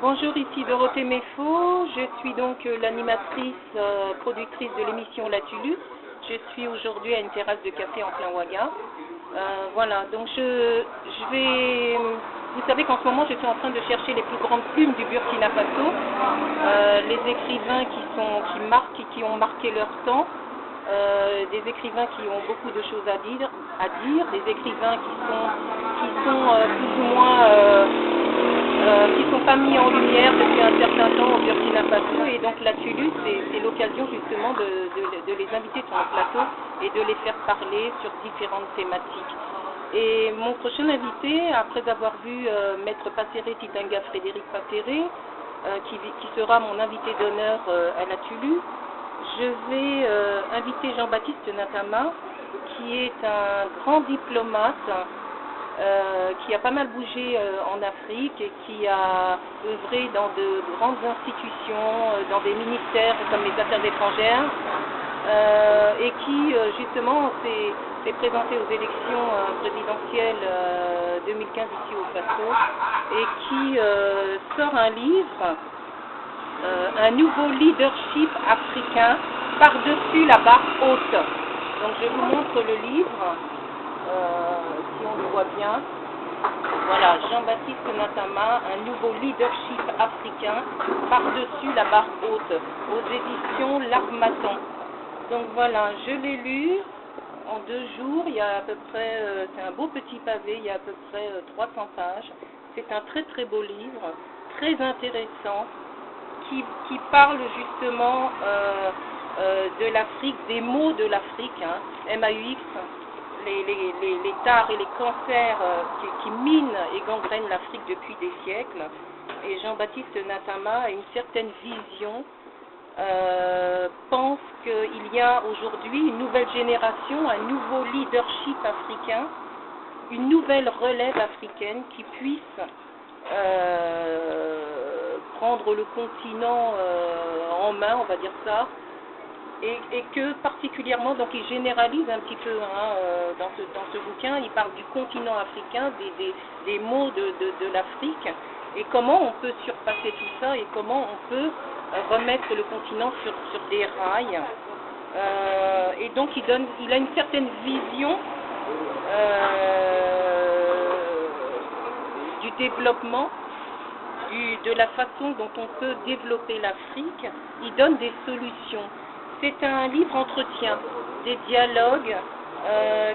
Bonjour, ici Dorothée Méfaux. Je suis donc l'animatrice, productrice de l'émission La Tulus. Je suis aujourd'hui à une terrasse de café en plein Ouaga. Voilà, donc je vais... Vous savez qu'en ce moment, je suis en train de chercher les plus grandes plumes du Burkina Faso, les écrivains qui marquent et qui ont marqué leur temps, des écrivains qui ont beaucoup de choses à dire, des écrivains qui sont plus ou moins... qui ne sont pas mis en lumière depuis un certain temps au Burkina Faso, et donc la Tulus, c'est l'occasion justement de les inviter sur le plateau et de les faire parler sur différentes thématiques. Et mon prochain invité, après avoir vu Maître Passeré Titinga Frédéric Passeré, qui sera mon invité d'honneur à la Tulus, je vais inviter Jean-Baptiste Ntama, qui est un grand diplomate, qui a pas mal bougé en Afrique et qui a œuvré dans de grandes institutions, dans des ministères comme les Affaires étrangères, et qui justement s'est présenté aux élections présidentielles 2015 ici au Faso, et qui sort un livre, un nouveau leadership africain par-dessus la barre haute. Donc je vous montre le livre. Si on le voit bien, voilà, Jean-Baptiste Ntama, un nouveau leadership africain par-dessus la barre haute, aux éditions L'Harmattan. Donc voilà, je l'ai lu en 2 jours, il y a à peu près, c'est un beau petit pavé, il y a à peu près 300 pages. C'est un très très beau livre, très intéressant, qui parle justement de l'Afrique, des maux de l'Afrique, hein, MAUX, les tares et les cancers qui minent et gangrènent l'Afrique depuis des siècles. Et Jean-Baptiste Ntama a une certaine vision, pense qu'il y a aujourd'hui une nouvelle génération, un nouveau leadership africain, une nouvelle relève africaine qui puisse prendre le continent en main, on va dire ça. Et que particulièrement, donc il généralise un petit peu dans ce bouquin, il parle du continent africain, des maux de l'Afrique, et comment on peut surpasser tout ça, et comment on peut remettre le continent sur des rails. Et donc il a une certaine vision du développement, de la façon dont on peut développer l'Afrique. Il donne des solutions. C'est un livre entretien, des dialogues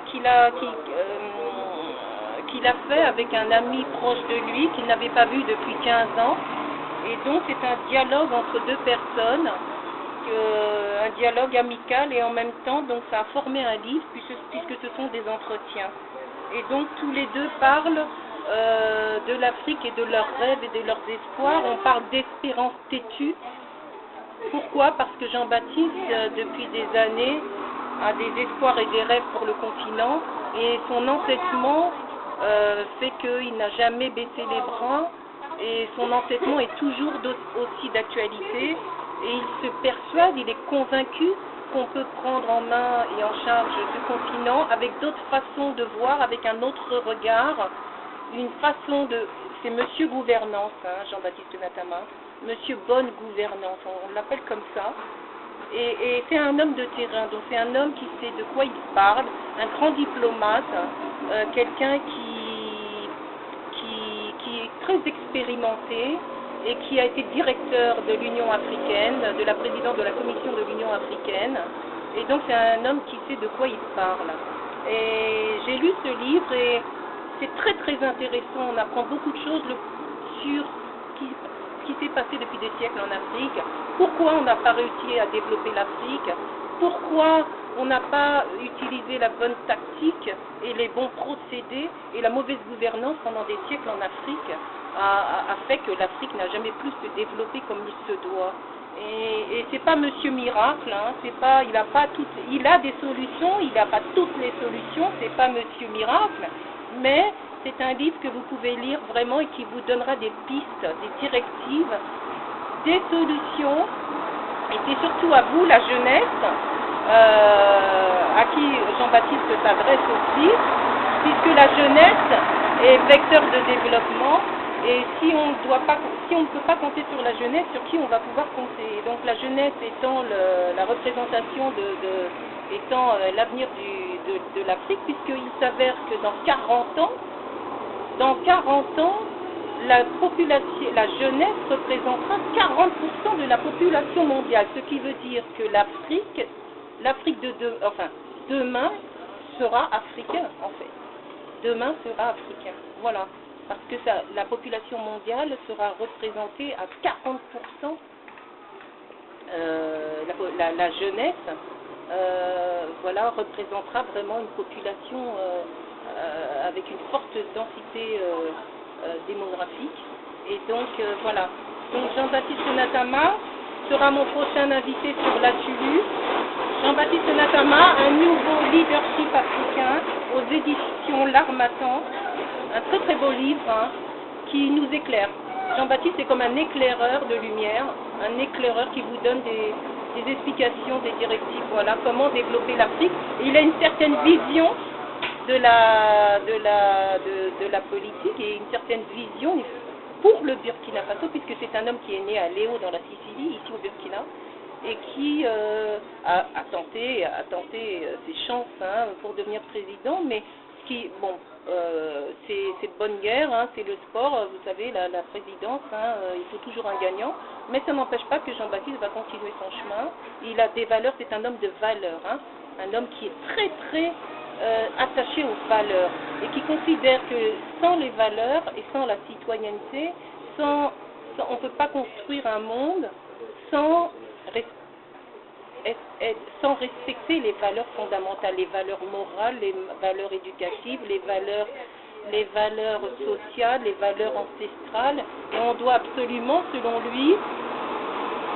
qu'il a fait avec un ami proche de lui qu'il n'avait pas vu depuis 15 ans. Et donc c'est un dialogue entre 2 personnes, un dialogue amical, et en même temps donc ça a formé un livre puisque ce sont des entretiens. Et donc tous les deux parlent de l'Afrique et de leurs rêves et de leurs espoirs. On parle d'espérance têtue. Pourquoi? Parce que Jean-Baptiste, depuis des années, a des espoirs et des rêves pour le continent, et son entêtement fait qu'il n'a jamais baissé les bras, et son entêtement est toujours aussi d'actualité, et il se persuade, il est convaincu qu'on peut prendre en main et en charge ce continent avec d'autres façons de voir, avec un autre regard, une façon de... C'est Monsieur Gouvernance, Jean-Baptiste Ntama. Monsieur Bonne Gouvernance, on l'appelle comme ça, et c'est un homme de terrain, donc c'est un homme qui sait de quoi il parle, un grand diplomate, quelqu'un qui est très expérimenté et qui a été directeur de l'Union africaine, de la présidente de la commission de l'Union africaine, et donc c'est un homme qui sait de quoi il parle. Et j'ai lu ce livre et c'est très très intéressant, on apprend beaucoup de choses sur ce qui s'est passé depuis des siècles en Afrique, pourquoi on n'a pas réussi à développer l'Afrique, pourquoi on n'a pas utilisé la bonne tactique et les bons procédés, et la mauvaise gouvernance pendant des siècles en Afrique a fait que l'Afrique n'a jamais plus se développé comme il se doit. Et c'est pas Monsieur Miracle, il a des solutions, il n'a pas toutes les solutions, c'est pas Monsieur Miracle, mais c'est un livre que vous pouvez lire vraiment et qui vous donnera des pistes, des directives, des solutions, et c'est surtout à vous, la jeunesse, à qui Jean-Baptiste s'adresse aussi, puisque la jeunesse est vecteur de développement, Et si on ne peut pas compter sur la jeunesse, sur qui on va pouvoir compter? Donc la jeunesse étant la représentation étant l'avenir de l'Afrique, puisqu'il s'avère que dans 40 ans, la jeunesse représentera 40% de la population mondiale, ce qui veut dire que l'Afrique demain sera africain en fait. Demain sera africain, voilà. Parce que la population mondiale sera représentée à 40%, la jeunesse, voilà, représentera vraiment une population avec une forte densité démographique. Et donc, voilà. Donc, Jean-Baptiste Natama sera mon prochain invité sur la Tulu. Jean-Baptiste Natama, un nouveau leadership africain aux éditions L'Harmattan. Un très très beau livre hein, qui nous éclaire. Jean-Baptiste est comme un éclaireur de lumière, un éclaireur qui vous donne des explications, des directives, voilà, comment développer l'Afrique. Il a une certaine vision de la politique et une certaine vision pour le Burkina Faso, puisque c'est un homme qui est né à Léo dans la Sicile, ici au Burkina, et qui a tenté ses chances hein, pour devenir président, mais c'est de bonne guerre, hein, c'est le sport, vous savez, la présidence, hein, il faut toujours un gagnant, mais ça n'empêche pas que Jean-Baptiste va continuer son chemin. Il a des valeurs, c'est un homme de valeurs, hein, un homme qui est très très attaché aux valeurs et qui considère que sans les valeurs et sans la citoyenneté, on ne peut pas construire un monde sans respecter les valeurs fondamentales, les valeurs morales, les valeurs éducatives, les valeurs sociales, les valeurs ancestrales. Et on doit absolument, selon lui,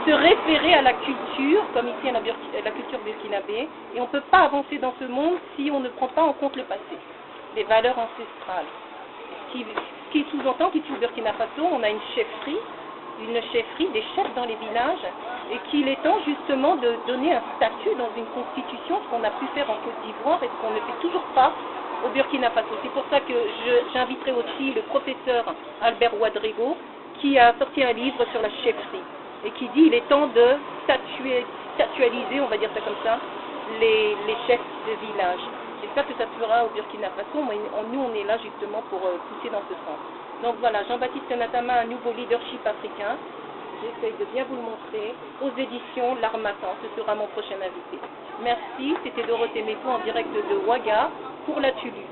se référer à la culture, comme ici à la culture burkinabé, et on ne peut pas avancer dans ce monde si on ne prend pas en compte le passé, les valeurs ancestrales. Ce qui sous-entend qu'ici au Burkina Faso, on a une chefferie, des chefs dans les villages, et qu'il est temps justement de donner un statut dans une constitution, ce qu'on a pu faire en Côte d'Ivoire et ce qu'on ne fait toujours pas au Burkina Faso. C'est pour ça que j'inviterai aussi le professeur Albert Ouadrigo, qui a sorti un livre sur la chefferie, et qui dit qu'il est temps de statualiser, on va dire ça comme ça, les chefs de village. J'espère que ça se fera au Burkina Faso, mais nous on est là justement pour pousser dans ce sens. Donc voilà, Jean-Baptiste Natama, un nouveau leadership africain. J'essaye de bien vous le montrer. Aux éditions L'Harmattan, ce sera mon prochain invité. Merci, c'était Dorothée Meko en direct de Ouaga pour la Tulu.